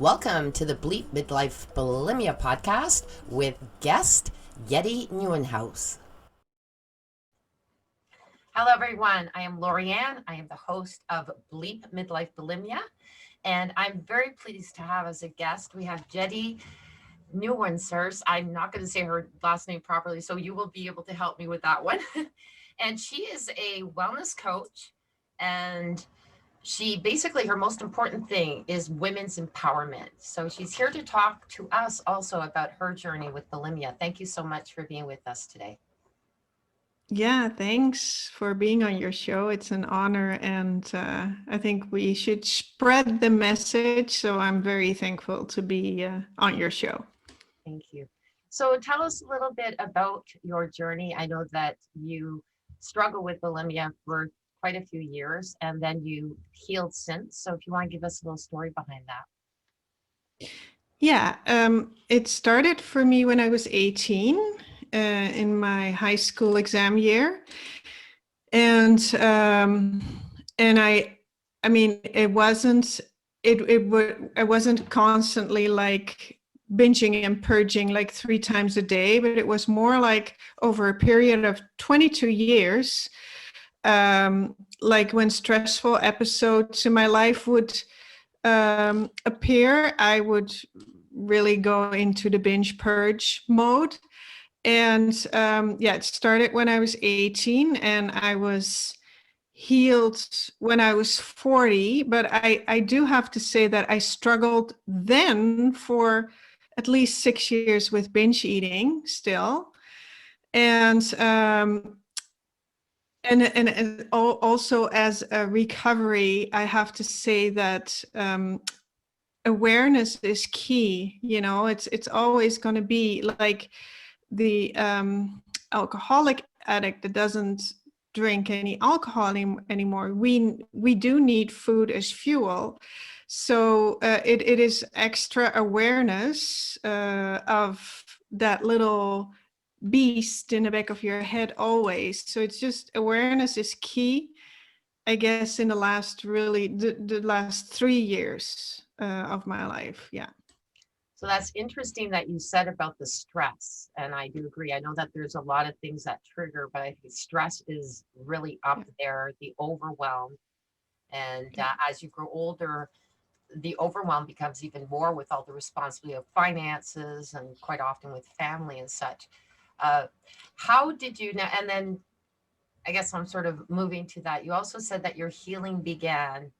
Welcome to the Bleep Midlife Bulimia podcast with guest Jetty Nieuwenhuis. Hello, everyone. I am Lorianne. I am the host of Bleep Midlife Bulimia, and I'm very pleased to have as a guest, we have Jetty Nieuwenhuis. I'm not going to say her last name properly, so you will be able to help me with that one. And she is a wellness coach, and she basically, her most important thing is women's empowerment. So she's here to talk to us also about her journey with bulimia. Thank you so much for being with us today. Yeah, thanks for being on your show. It's an honor, and I think we should spread the message. So I'm very thankful to be on your show. Thank you. So tell us a little bit about your journey. I know that you struggle with bulimia for quite a few years, and then you healed since. So if you want to give us a little story behind that. Yeah, it started for me when I was 18 in my high school exam year, and I mean, it wasn't I wasn't constantly like binging and purging like 3 times a day, but it was more like over a period of 22 years. Like when stressful episodes in my life would appear, I would really go into the binge purge mode. And yeah, it started when I was 18, and I was healed when I was 40. But I do have to say that I struggled then for at least 6 years with binge eating still. And also as a recovery, I have to say that awareness is key. You know, it's always going to be like the alcoholic addict that doesn't drink any alcohol anymore. We do need food as fuel. So it is extra awareness of that little beast in the back of your head always. So it's just awareness is key, I guess, in the last the last 3 years of my life. Yeah. So that's interesting that you said about the stress. And I do agree. I know that there's a lot of things that trigger, but I think stress is really up there, the overwhelm. And as you grow older, the overwhelm becomes even more with all the responsibility of finances and quite often with family and such. How did you now? And then I guess I'm sort of moving to that. You also said that your healing began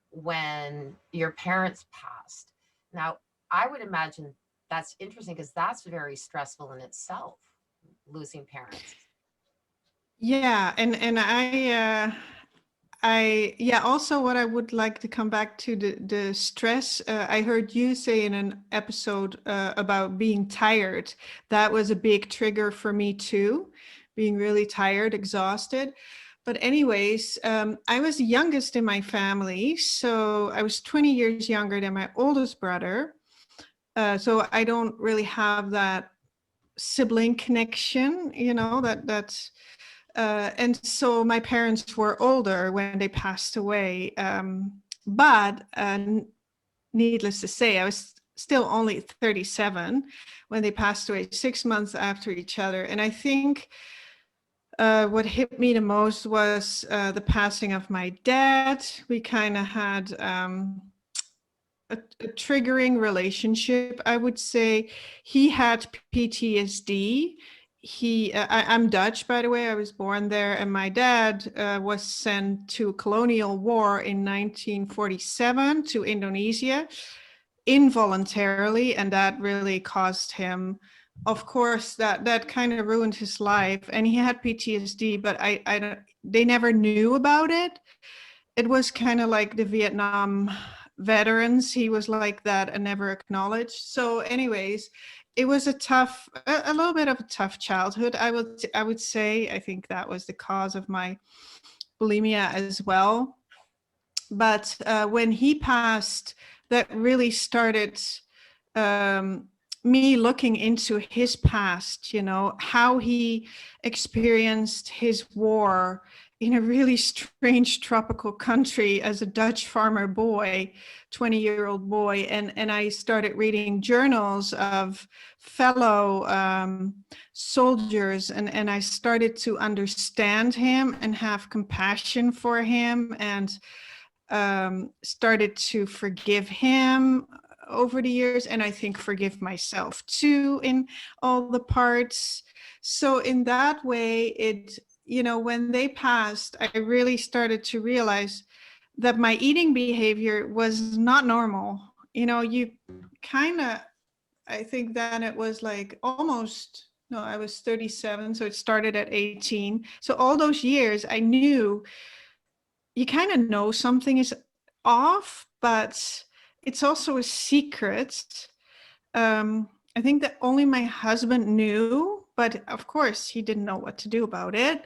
when your parents passed. Now, I would imagine that's interesting because that's very stressful in itself, losing parents. Yeah, and yeah, also what I would like to come back to the stress. I heard you say in an episode about being tired. That was a big trigger for me too, being really tired, exhausted. But anyways, I was the youngest in my family, so I was 20 years younger than my oldest brother. So I don't really have that sibling connection, you know, that's and so my parents were older when they passed away. But needless to say, I was still only 37 when they passed away, 6 months after each other. And I think what hit me the most was the passing of my dad. We kind of had a triggering relationship, I would say. He had PTSD. I'm Dutch, by the way. I was born there, and my dad was sent to colonial war in 1947 to Indonesia involuntarily, and that really caused him, of course, that kind of ruined his life. And he had PTSD, but I don't, they never knew about it. It was kind of like the Vietnam veterans. He was like that and never acknowledged. So anyways, it was a little bit of a tough childhood, I would say. I think that was the cause of my bulimia as well. But when he passed, that really started me looking into his past, you know, how he experienced his war in a really strange tropical country as a Dutch farmer boy, 20-year-old boy. And I started reading journals of fellow soldiers, and I started to understand him and have compassion for him, and started to forgive him over the years, and I think forgive myself too in all the parts. So in that way, it, you know, when they passed, I really started to realize that my eating behavior was not normal. You know, you kind of, I think then it was like almost, no, I was 37, so it started at 18. So all those years I knew, you kind of know something is off, but it's also a secret. I think that only my husband knew, but of course he didn't know what to do about it.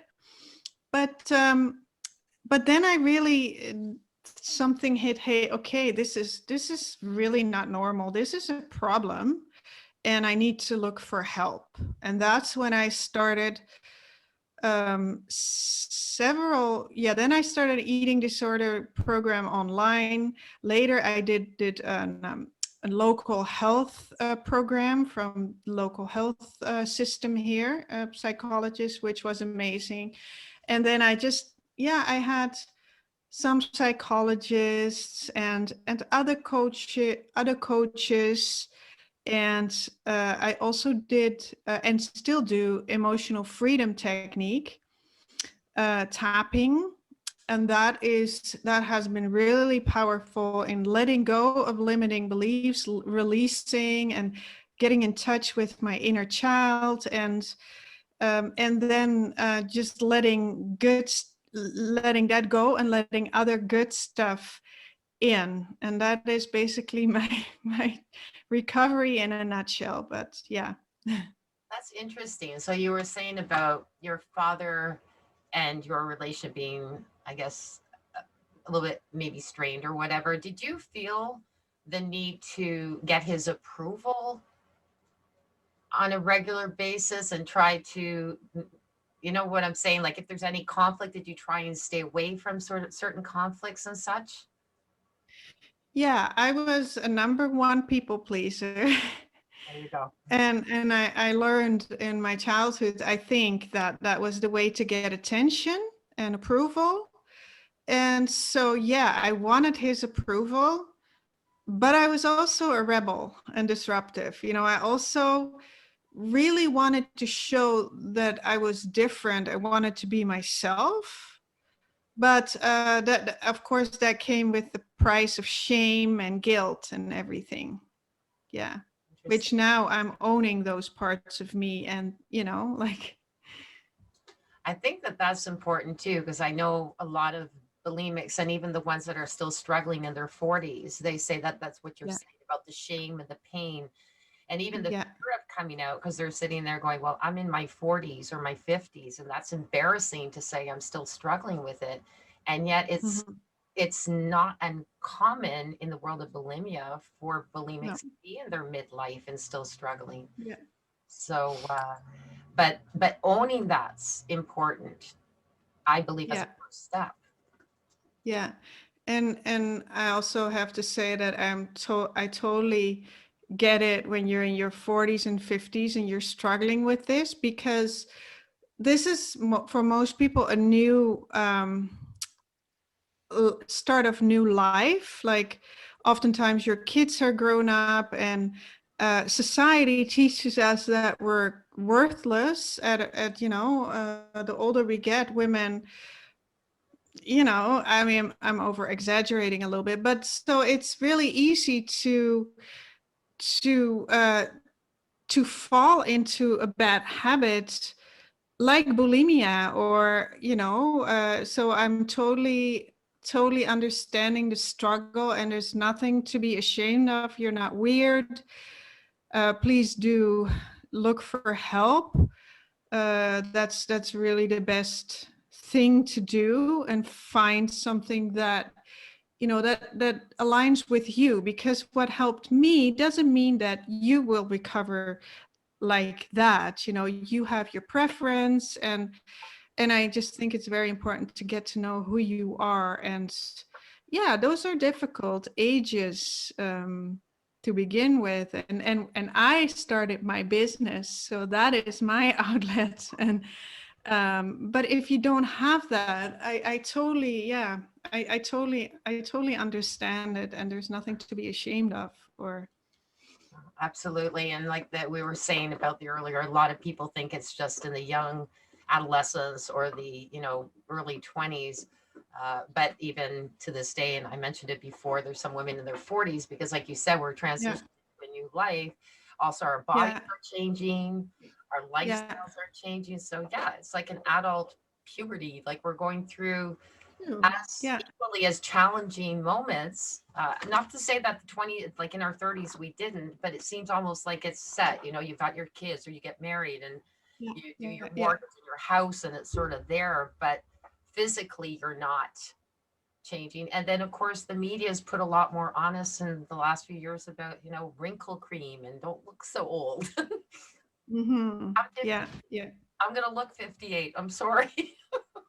But then I really, something hit. Hey, okay, this is really not normal. This is a problem, and I need to look for help. And that's when I started then I started eating disorder program online. Later I did a local health program from local health system here, a psychologist, which was amazing. And then I just, I had some psychologists and other coaches. And I also did and still do emotional freedom technique, tapping. And that has been really powerful in letting go of limiting beliefs, releasing and getting in touch with my inner child, and then just letting that go and letting other good stuff in. And that is basically my recovery in a nutshell. But yeah. That's interesting. So you were saying about your father and your relation being, I guess, a little bit maybe strained or whatever. Did you feel the need to get his approval on a regular basis and try to, you know what I'm saying? Like if there's any conflict, did you try and stay away from sort of certain conflicts and such? Yeah, I was a number one people pleaser. There you go. And I learned in my childhood, I think that was the way to get attention and approval. And so, yeah, I wanted his approval, but I was also a rebel and disruptive. You know, I also really wanted to show that I was different. I wanted to be myself. But that, of course, that came with the price of shame and guilt and everything. Yeah. Which now I'm owning those parts of me, and, you know, like. I think that that's important too, because I know a lot of bulimics and even the ones that are still struggling in their 40s, they say that that's what you're Yeah. saying about the shame and the pain and even the Yeah. fear of coming out, because they're sitting there going, well, I'm in my 40s or my 50s, and that's embarrassing to say I'm still struggling with it. And yet Mhm. it's not uncommon in the world of bulimia for No. bulimics to be in their midlife and still struggling. Yeah. So, but owning that's important, I believe, as a Yeah. first step. Yeah. And I also have to say that I totally get it when you're in your 40s and 50s and you're struggling with this, because this is for most people a new start of new life. Like oftentimes your kids are grown up, and society teaches us that we're worthless at the older we get. Women, you know, I mean, I'm over exaggerating a little bit, but so it's really easy to uh to fall into a bad habit like bulimia, or, you know, so I'm totally understanding the struggle, and there's nothing to be ashamed of. You're not weird. Please do look for help. That's really the best thing to do, and find something that, you know, that aligns with you, because what helped me doesn't mean that you will recover like that. You know, you have your preference, and and I just think it's very important to get to know who you are. And yeah, those are difficult ages to begin with. And I started my business, so that is my outlet. And but if you don't have that, I totally, yeah, I totally understand it, and there's nothing to be ashamed of. Or Absolutely. And like that we were saying about the earlier, a lot of people think it's just in the young adolescence or the, early 20s. But even to this day, and I mentioned it before, there's some women in their 40s because, like you said, we're yeah, transitioning to a new life. Also, our bodies yeah, are changing, our yeah. lifestyles are changing. So, yeah, it's like an adult puberty. Like we're going through True. as Yeah. equally as challenging moments. Not to say that the 20, like in our 30s, we didn't, but it seems almost like it's set. You've got your kids or you get married and Yeah. you do Yeah. your Yeah. mortgage and your house and it's sort of there, but physically you're not changing. And then, of course, the media has put a lot more on us in the last few years about, wrinkle cream and don't look so old. Mm-hmm. I'm, Yeah. Yeah. I'm going to look 58. I'm sorry.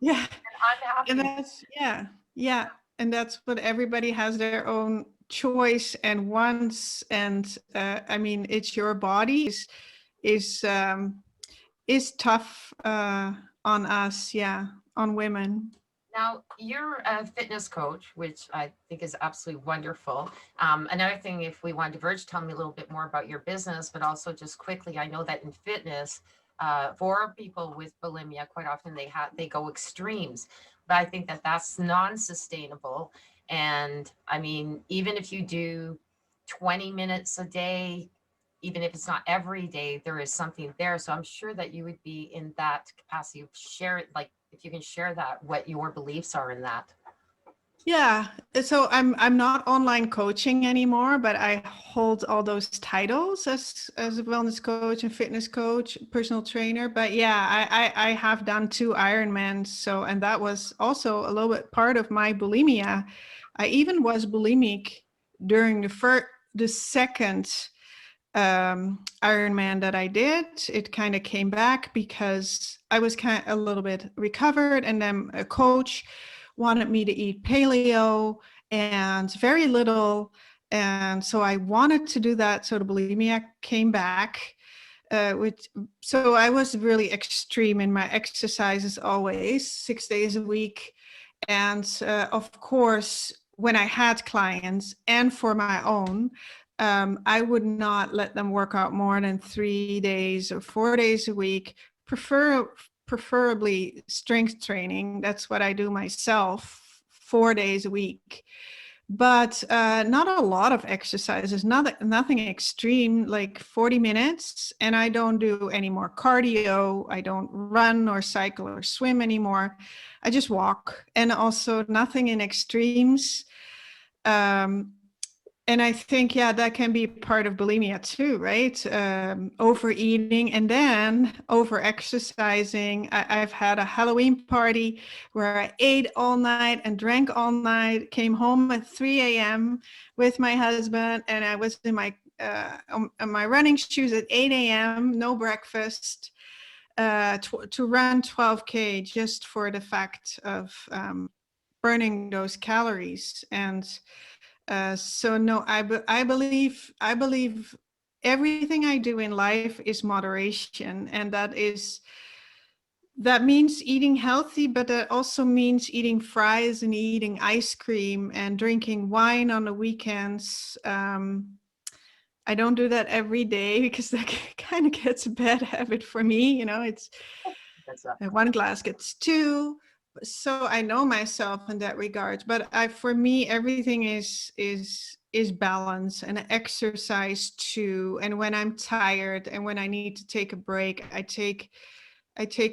Yeah. I'm And happy. that's, yeah. Yeah. And that's what everybody has their own choice and wants. And I mean, it's your body is um is tough on us, yeah, on women. Now, you're a fitness coach, which I think is absolutely wonderful. Another thing, if we want to diverge, tell me a little bit more about your business, but also just quickly, I know that in fitness, for people with bulimia, quite often they go extremes, but I think that that's non-sustainable. And I mean, even if you do 20 minutes a day, even if it's not every day, there is something there. So I'm sure that you would be in that capacity of share it, like if you can share that, what your beliefs are in that. Yeah, so I'm not online coaching anymore, but I hold all those titles as a wellness coach and fitness coach, personal trainer. But yeah, I have done 2 Ironmans, so, and that was also a little bit part of my bulimia. I even was bulimic during the second Ironman that I did. It kind of came back because I was kind of a little bit recovered, and then a coach wanted me to eat paleo and very little. And so I wanted to do that. So the bulimia came back. Which, so I was really extreme in my exercises always, 6 days a week. And of course, when I had clients and for my own, I would not let them work out more than 3 days or 4 days a week, preferably strength training. That's what I do myself, 4 days a week. But not a lot of exercises, nothing extreme, like 40 minutes. And I don't do any more cardio. I don't run or cycle or swim anymore. I just walk, and also nothing in extremes. Um, and I think, yeah, that can be part of bulimia too, right? Overeating and then over exercising. I've had a Halloween party where I ate all night and drank all night, came home at 3 a.m. with my husband, and I was in my running shoes at 8 a.m., no breakfast, to run 12K just for the fact of burning those calories. And so no, I believe everything I do in life is moderation, and that means eating healthy, but that also means eating fries and eating ice cream and drinking wine on the weekends. I don't do that every day because that kind of gets a bad habit for me. It's That's a, one glass gets two. So I know myself in that regard. But for me, everything is balance and exercise too. And when I'm tired and when I need to take a break, I take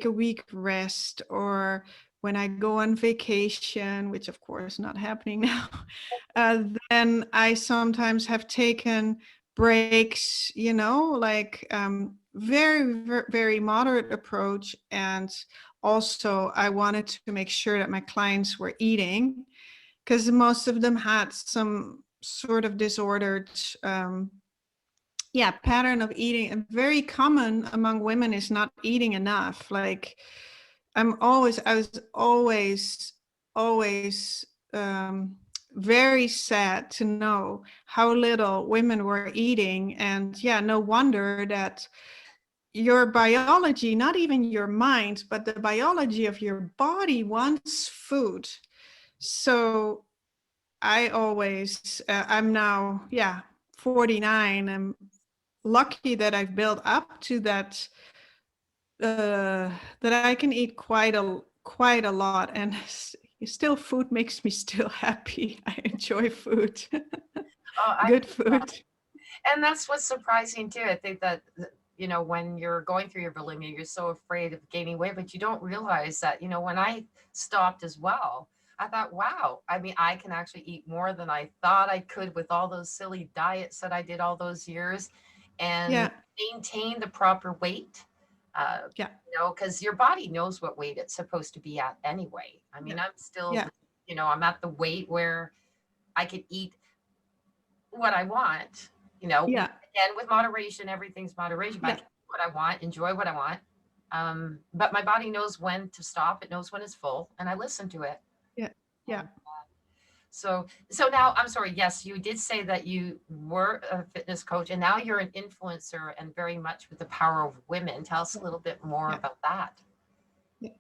a week rest. Or when I go on vacation, which of course not happening now, then I sometimes have taken breaks, like very, very, very moderate approach. And also I wanted to make sure that my clients were eating, because most of them had some sort of disordered pattern of eating. And very common among women is not eating enough. Like I was always very sad to know how little women were eating. And yeah, no wonder that your biology, not even your mind, but the biology of your body wants food. So I'm now, yeah, 49. I'm lucky that I've built up to that, that I can eat quite a lot, and still food makes me still happy. I enjoy food. I Good food. And that's what's surprising too. I think that, when you're going through your bulimia, you're so afraid of gaining weight, but you don't realize that, when I stopped as well, I thought, wow, I mean, I can actually eat more than I thought I could with all those silly diets that I did all those years and Yeah, maintain the proper weight. yeah, Because your body knows what weight it's supposed to be at anyway. I yeah, mean, I'm still, yeah, I'm at the weight where I could eat what I want, yeah, again, with moderation, everything's moderation, but I yeah, can do what I want, enjoy what I want. But my body knows when to stop. It knows when it's full, and I listen to it. yeah, yeah. And so now I'm sorry. Yes, you did say that you were a fitness coach, and now you're an influencer, and very much with the power of women. Tell us a little bit more Yeah. about that. Yeah.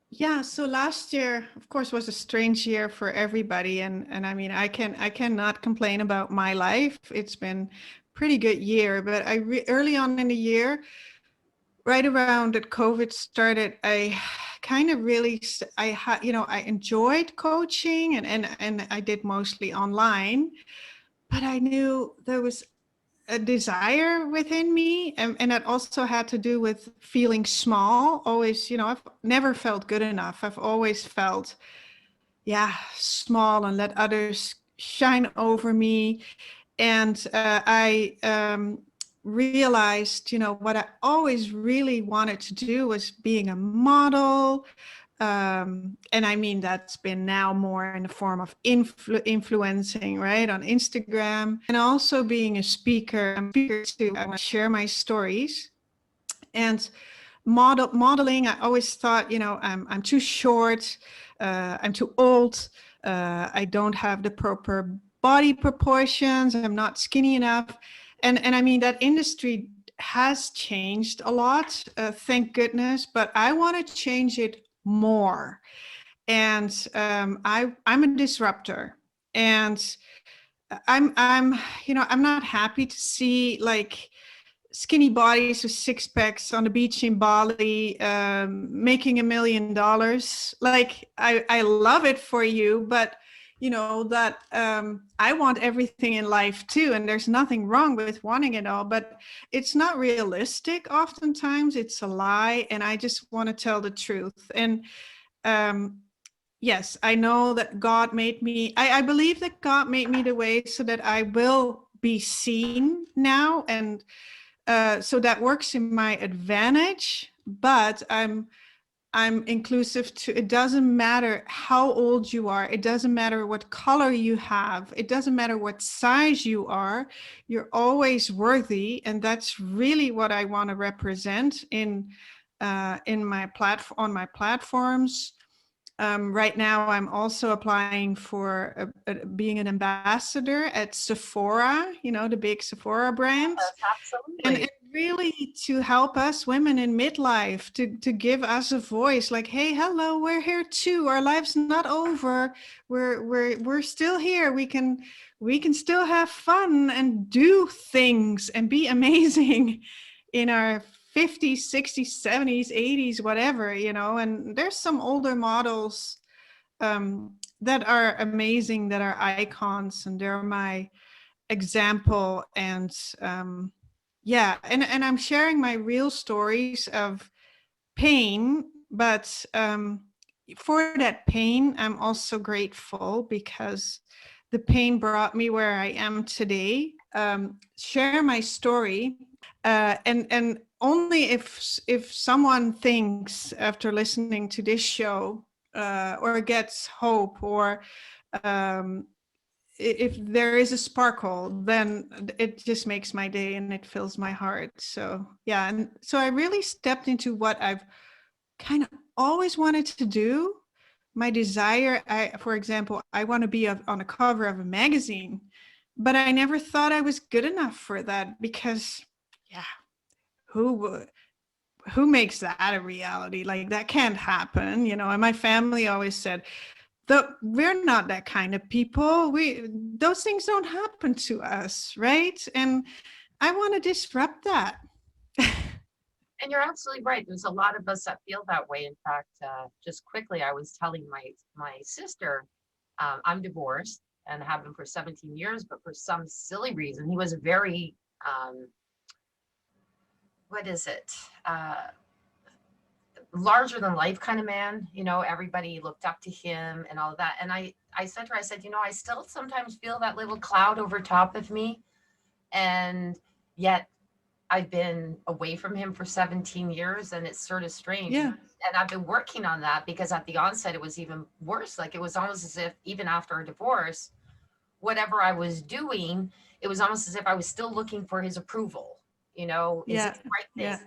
Yeah, so last year, of course, was a strange year for everybody, and I mean, I cannot complain about my life. It's been pretty good year, but early on in the year, right around that COVID started, I kind of really I had, I enjoyed coaching, and I did mostly online, but I knew there was a desire within me, and that also had to do with feeling small. Always, I've never felt good enough. I've always felt, yeah, small, and let others shine over me. And I realized, what I always really wanted to do was being a model. And I mean, that's been now more in the form of influencing, right, on Instagram, and also being a speaker. I'm a speaker too. I want to share my stories. And modeling, I always thought, I'm too short, I'm too old, I don't have the proper body proportions, I'm not skinny enough. And I mean, that industry has changed a lot, thank goodness, but I want to change it more. And I'm a disruptor, and I'm not happy to see like skinny bodies with six packs on the beach in Bali, making $1 million. Like, I love it for you, but that I want everything in life too, and there's nothing wrong with wanting it all, but it's not realistic. Oftentimes it's a lie, and I just want to tell the truth. And um, yes, I know that God made me. I believe that God made me the way so that I will be seen now, and so that works in my advantage. But I'm inclusive to. It doesn't matter how old you are. It doesn't matter what color you have. It doesn't matter what size you are. You're always worthy, and that's really what I want to represent in my platform, on my platforms. Right now, I'm also applying for being an ambassador at Sephora, the big Sephora brand. Yes, And absolutely. really to help us women in midlife, to give us a voice, like, hey, hello, we're here too. Our life's not over. We're still here. We can still have fun and do things and be amazing in our 50s, 60s, 70s, 80s, whatever, and there's some older models that are amazing, that are icons, and they're my example. And yeah, and I'm sharing my real stories of pain, but for that pain, I'm also grateful, because the pain brought me where I am today. Share my story, and only if someone thinks after listening to this show, or gets hope, or um, if there is a sparkle, then it just makes my day and it fills my heart. So yeah, and so I really stepped into what I've kind of always wanted to do. My desire, for example, I want to be on a cover of a magazine, but I never thought I was good enough for that because, yeah, who who makes that a reality? Like that can't happen, you know. And my family always said, we're not that kind of people. Those things don't happen to us, right? And I want to disrupt that. And you're absolutely right. There's a lot of us that feel that way. In fact, just quickly, I was telling my sister, I'm divorced and have been for 17 years, but for some silly reason, he was a very, what is it? Larger than life kind of man. You know, everybody looked up to him and all of that. And I said to her, I said, you know, I still sometimes feel that little cloud over top of me. And yet I've been away from him for 17 years and it's sort of strange. Yeah. And I've been working on that because at the onset it was even worse. Like it was almost as if even after a divorce, whatever I was doing, it was almost as if I was still looking for his approval. You know, is Yeah. it the right thing? Yeah.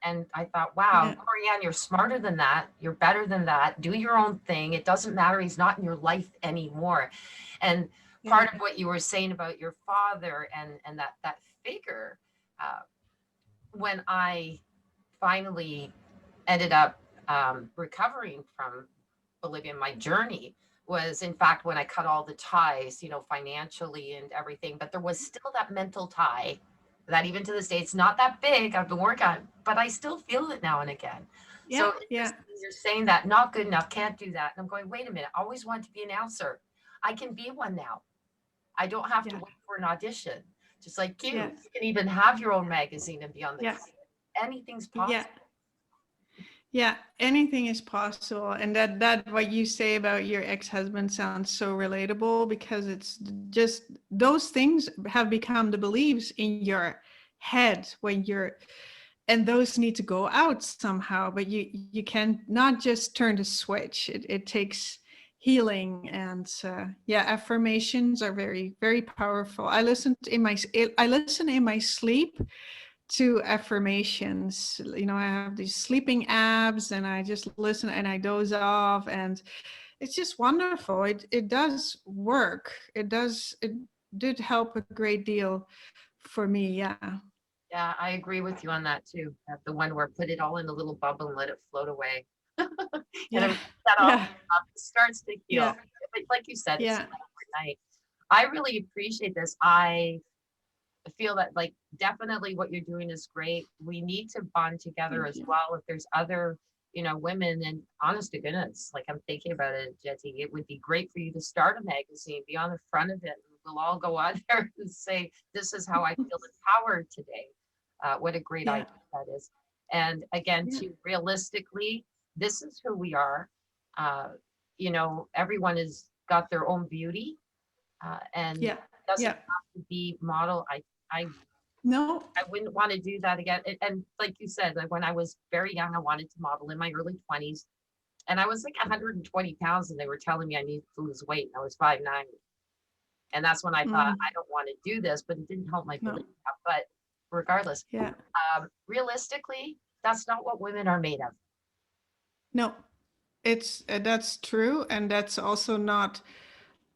And I thought, wow, Yeah. Corianne, you're smarter than that. You're better than that. Do your own thing. It doesn't matter. He's not in your life anymore. And part of what you were saying about your father and that figure, when I finally ended up recovering from bulimia, my journey was in fact when I cut all the ties, you know, financially and everything, but there was still that mental tie that even to this day, it's not that big. I've been working on, but I still feel it now and again. Yeah. So Yeah. you're saying that not good enough, can't do that. And I'm going, wait a minute, I always wanted to be an announcer. I can be one now. I don't have to wait for an audition. Just like you, Yes. you can even have your own magazine and be on the Yes. cover. Anything's possible. Yeah. Yeah, anything is possible. And that what you say about your ex-husband sounds so relatable because it's just those things have become the beliefs in your head when you're, and those need to go out somehow, but you can not just turn the switch. It takes healing. And yeah, affirmations are very, very powerful. I listen in my sleep to affirmations. You know, I have these sleeping apps and I just listen and I doze off, and it's just wonderful. It does work. It did help a great deal for me. Yeah. Yeah, I agree with you on that too. The one where put it all in a little bubble and let it float away. And Yeah. that all Yeah. starts to heal. Yeah. But like you said, it's Yeah. not overnight. I really appreciate this. I feel that like definitely what you're doing is great. We need to bond together Thank as you. well. If there's other, you know, women, and honest to goodness, like I'm thinking about it, Jetty, it would be great for you to start a magazine, be on the front of it, and we'll all go out there and say, this is how I feel empowered today. What a great idea that is. And again, Yeah. to realistically, this is who we are. Uh, you know, everyone has got their own beauty, and Yeah. doesn't Yeah. have to be model. I No. I wouldn't want to do that again. And like you said, like when I was very young, I wanted to model in my early 20s. And I was like 120 pounds and they were telling me I needed to lose weight. And I was 5'9". And that's when I thought, I don't want to do this, but it didn't help my No. belief. But regardless, Yeah. realistically, that's not what women are made of. No. It's that's true, and that's also not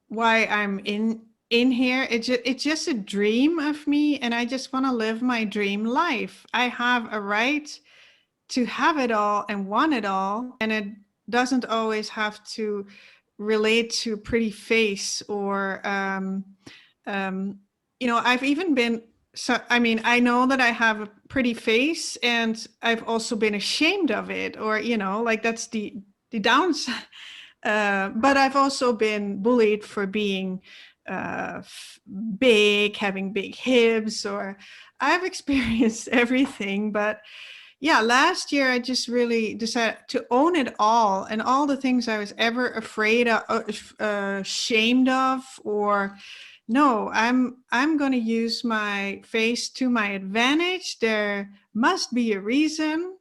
why I'm in here. It's just a dream of me, and I just want to live my dream life. I have a right to have it all and want it all, and it doesn't always have to relate to pretty face or you know, I've even been, so I mean, I know that I have a pretty face and I've also been ashamed of it, or you know, like that's the downside. But I've also been bullied for being big, having big hips, or I've experienced everything. But yeah, last year I just really decided to own it all, and all the things I was ever afraid of, ashamed of, or no, I'm going to use my face to my advantage. There must be a reason.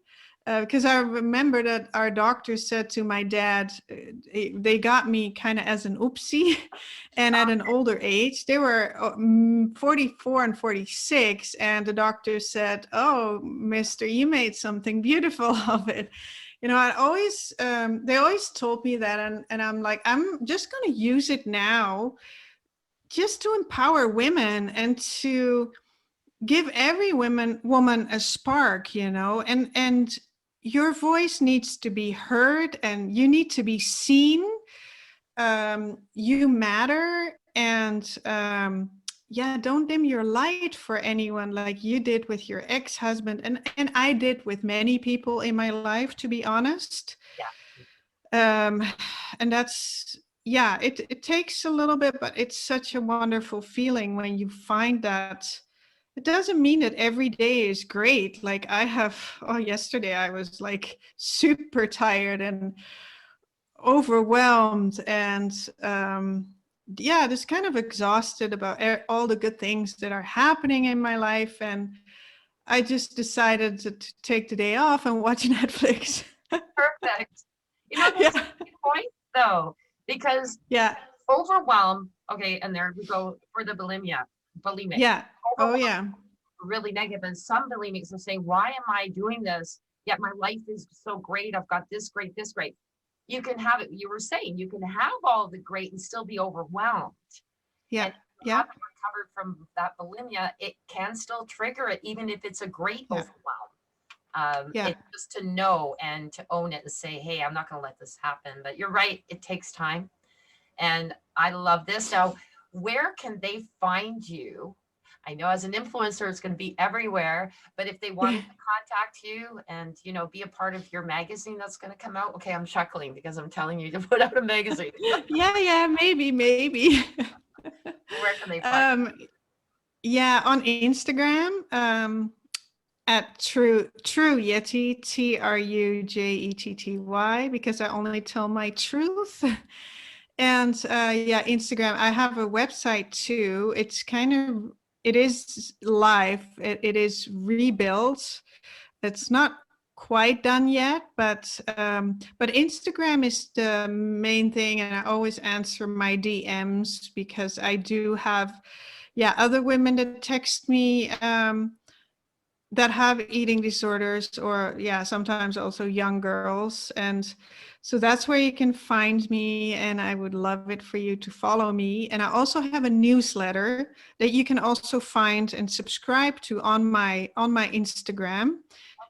Because I remember that our doctor said to my dad, they got me kind of as an oopsie. And at an older age, they were 44 and 46. And the doctor said, oh, mister, you made something beautiful of it. I always, they always told me that, and I'm like, I'm just going to use it now just to empower women and to give every woman a spark, and your voice needs to be heard and you need to be seen. You matter, and yeah, don't dim your light for anyone like you did with your ex-husband, and I did with many people in my life, to be honest. Yeah. And that's, yeah, it takes a little bit, but it's such a wonderful feeling when you find that. It doesn't mean that every day is great. Like yesterday I was like super tired and overwhelmed, and yeah, just kind of exhausted about all the good things that are happening in my life. And I just decided to take the day off and watch Netflix. Perfect. That's Yeah. a good point though, because Yeah. overwhelm, okay, and there we go for the bulimic. Yeah. Oh Overwhelm, yeah. really negative. And some bulimics are saying, why am I doing this? Yet my life is so great. I've got this great, this great. You can have it. You were saying you can have all the great and still be overwhelmed. Yeah. And if you Yeah. haven't recovered from that bulimia, it can still trigger it, even if it's a great Yeah. overwhelm. Yeah. It's just to know and to own it and say, hey, I'm not going to let this happen. But you're right. It takes time. And I love this. Now, where can they find you? I know as an influencer, it's going to be everywhere, but if they wanted to contact you and, be a part of your magazine that's going to come out. Okay, I'm chuckling because I'm telling you to put out a magazine. Yeah, maybe. Where can they find you? Yeah, on Instagram, at truejetty, Trujetty, because I only tell my truth. And yeah, Instagram. I have a website too. It is live. It is rebuilt. It's not quite done yet, but Instagram is the main thing, and I always answer my DMs because I do have, yeah, other women that text me that have eating disorders, or yeah, sometimes also young girls. And so that's where you can find me, and I would love it for you to follow me. And I also have a newsletter that you can also find and subscribe to on my Instagram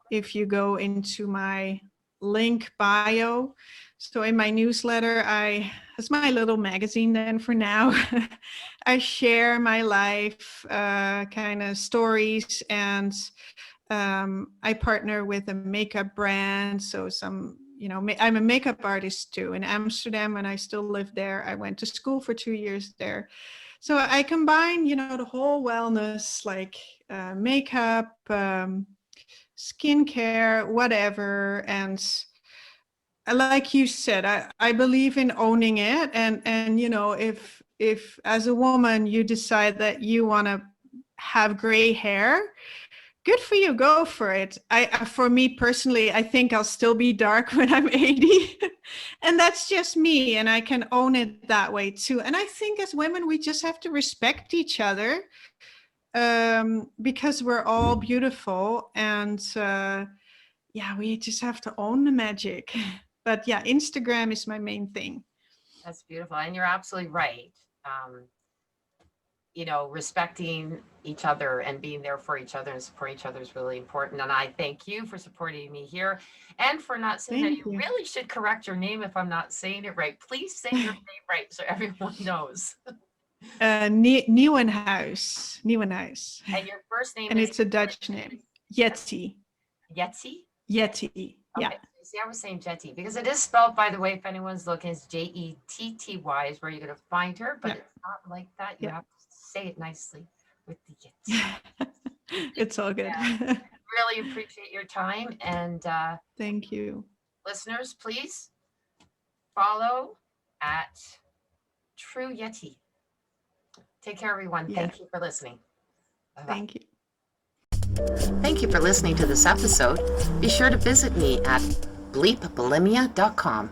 if you go into my link bio. So in my newsletter, it's my little magazine then for now. I share my life kind of stories, and I partner with a makeup brand. So I'm a makeup artist too in Amsterdam, and I still live there. I went to school for 2 years there. So I combine, the whole wellness, like makeup, skincare, whatever. And like you said, I believe in owning it. And if as a woman you decide that you want to have gray hair, good for you, go for it. For me personally, I think I'll still be dark when I'm 80. And that's just me, and I can own it that way too. And I think as women, we just have to respect each other, because we're all beautiful. And yeah, we just have to own the magic. But yeah, Instagram is my main thing. That's beautiful. And you're absolutely right. Respecting each other and being there for each other and support each other is really important. And I thank you for supporting me here, and for not saying that. You really should correct your name if I'm not saying it right. Please say your name right so everyone knows. Nieuwenhuis. And your first name and is? It's a Dutch name. Jetty. Jetty? Jetty. Yeah. Okay. See, I was saying Jetty because it is spelled, by the way, if anyone's looking, it's Jetty is where you're going to find her, but it's not like that. You have to say it nicely with the Jetty. It's all good. Really appreciate your time. And thank you. Listeners, please follow at Trujetty. Take care, everyone. Yeah. Thank you for listening. Bye-bye. Thank you. Thank you for listening to this episode. Be sure to visit me at bleepbulimia.com.